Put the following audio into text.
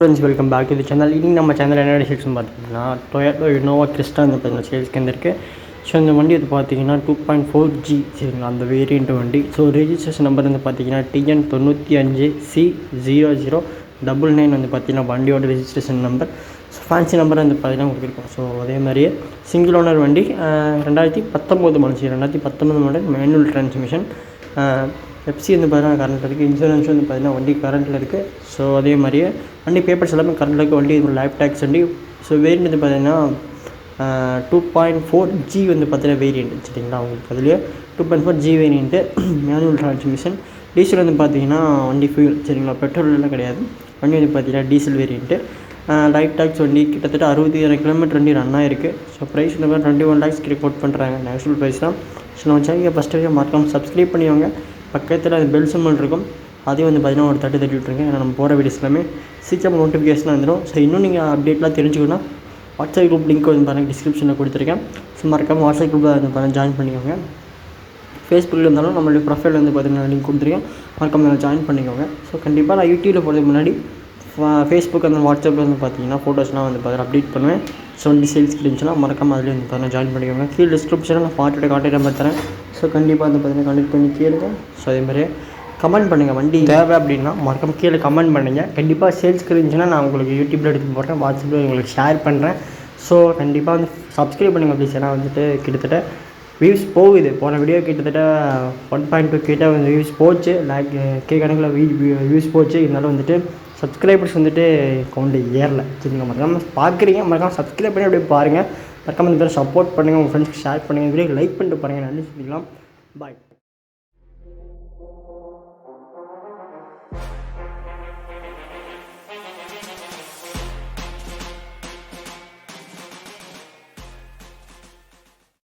Friends welcome back to the channel. இன்றைக்கி நம்ம channel என்ன டிசிஷன் பார்த்தீங்கன்னா டொயோட்டோ இனோவா கிறிஸ்டா வந்து பார்த்தீங்கன்னா சேல்ஸ்க்கு வந்துருக்கு. ஸோ இந்த வண்டி வந்து பார்த்தீங்கன்னா 2.4G சரிங்களா, அந்த வேரியண்ட் வண்டி. ஸோ ரெஜிஸ்ட்ரேஷன் நம்பர் வந்து பார்த்தீங்கன்னா TN95C0099 வந்து பார்த்தீங்கன்னா வண்டியோட registration number. So fancy number வந்து பார்த்தீங்கன்னா கொடுத்துருக்கோம். ஸோ அதே மாதிரியே சிங்கிள் ஓனர் வண்டி 2019 மாடல் மேனுவல் டிரான்ஸ்மிஷன். எஃப்சி வந்து பார்த்தீங்கன்னா கரண்ட்டில் இருக்குது. இன்சூரன்ஸ் வந்து பார்த்தீங்கன்னா வண்டி கரண்ட்டில் இருக்குது. ஸோ அதே மாதிரியே வண்டி பேப்பர்ஸ் எல்லாமே கரண்ட்டில் இருக்குது. வண்டி லைஃப் டேக்ஸ் வண்டி. ஸோ வேரியண்ட் வந்து பார்த்தீங்கன்னா 2.4G வந்து பார்த்தீங்கன்னா வேரியண்ட் சரிங்களா. உங்களுக்கு அதுலேயே 2.4G variant manual transmission. Diesel வந்து பார்த்தீங்கன்னா வண்டி ஃபியூல் சரிங்களா, பெட்ரோல்லாம் கிடையாது. வண்டி வந்து பார்த்தீங்கன்னா டீசல் வேரியண்ட்டு. லைஃப் டேக்ஸ் வண்டி கிட்டத்தட்ட 60,000 கிலோமீட்டர் வண்டி ரன் ஆகிருக்கு. ஸோ ப்ரைஸ் இந்த மாதிரி 21 lakhs கோட் பண்ணுறாங்க நேஷனல் ப்ரைஸ் தான். ஸோ நம்ம சேனலுக்கு ஃபஸ்ட்டு வரைக்கும் மறக்காமல் சப்ஸ்கிரைப் பண்ணிக்கோங்க. பக்கத்தில் அது பெல் சிம்பல் இருக்கும், அதையும் வந்து பார்த்தீங்கன்னா ஒரு தட்டி விட்டுருங்க. ஏன்னா நம்ம போகிற வீடியோஸ் எல்லாமே சீக்கிரம் நோட்டிஃபிகேஷன் வந்துடும். ஸோ இன்னும் நீங்கள் அப்டேட்லாம் தெரிஞ்சுக்கணும், வாட்ஸ்அப் குரூப் லிங்க் வந்து பாருங்கள் டிஸ்கிரிப்ஷனில் கொடுத்துருக்கேன். ஸோ மறக்காமல் வாட்ஸ்அப் குரூப்பில் வந்து பாருங்கள் ஜாயின் பண்ணிக்கோங்க. ஃபேஸ்புக்கில் இருந்தாலும் நம்மளுடைய ப்ரொஃபைல் வந்து பார்த்தீங்கன்னா லிங்க் கொடுத்துருக்கேன், மறக்காமல் ஜாயின் பண்ணிக்கோங்க. ஸோ கண்டிப்பாக நான் யூடியூப்பில் போகிறதுக்கு முன்னாடி ஃபேஸ்புக் அந்த வாட்ஸ்அப்பில் வந்து பார்த்தீங்கன்னா ஃபோட்டோஸ்லாம் வந்து பார்த்தீங்கன்னா அப்டேட் பண்ணுவேன். ஸோ வண்டி சேல்ஸ் இருந்துச்சுன்னா மறக்காமல் அதில் வந்து பார்த்தீங்கன்னா ஜாயின் பண்ணிக்கோங்க. கீழே டிஸ்கிரிப்ஷனில் நான் பாட்டோட கான்டாக்ட் நம்பர் தரேன். ஸோ கண்டிப்பாக வந்து பார்த்தீங்கன்னா கான்டாக்ட் பண்ணி கேளுங்க. ஸோ அதே மாதிரி கமெண்ட் பண்ணுங்கள், வண்டி தேவை அப்படின்னா மறக்காமல் கீழே கமெண்ட் பண்ணுங்கள். கண்டிப்பாக சேல்ஸ்க்கு இருந்துச்சுன்னா நான் உங்களுக்கு யூடியூப்பில் எடுத்து போடுறேன், வாட்ஸ்அப்பில் உங்களுக்கு ஷேர் பண்ணுறேன். ஸோ கண்டிப்பாக வந்து சப்ஸ்கிரைப் பண்ணுங்கள் ப்ளீஸ். ஏன்னா வந்துட்டு கிட்டத்தட்ட வியூஸ் போகுது. போன வீடியோ கிட்டத்தட்ட 1.2 கிட்ட வந்து வியூஸ் போச்சு, கே கணக்கில் வியூஸ் போச்சு. இருந்தாலும் வந்துட்டு சப்ஸ்கிரைபர்ஸ் வந்துட்டு கவுண்ட் ஏறல சரிங்களா. மறக்காமல் பார்க்குறீங்க, மறக்காமல் சப்ஸ்கிரைப் பண்ணி அப்படியே பாருங்கள். மறக்காமல் இந்த பேர் சப்போர்ட் பண்ணுங்கள், உங்கள் ஃப்ரெண்ட்ஸ்க்கு ஷேர் பண்ணுங்கள், வீடியோ லைக் பண்ணிட்டு பாருங்கள். நன்றி சொல்லிக்கலாம். பாய்.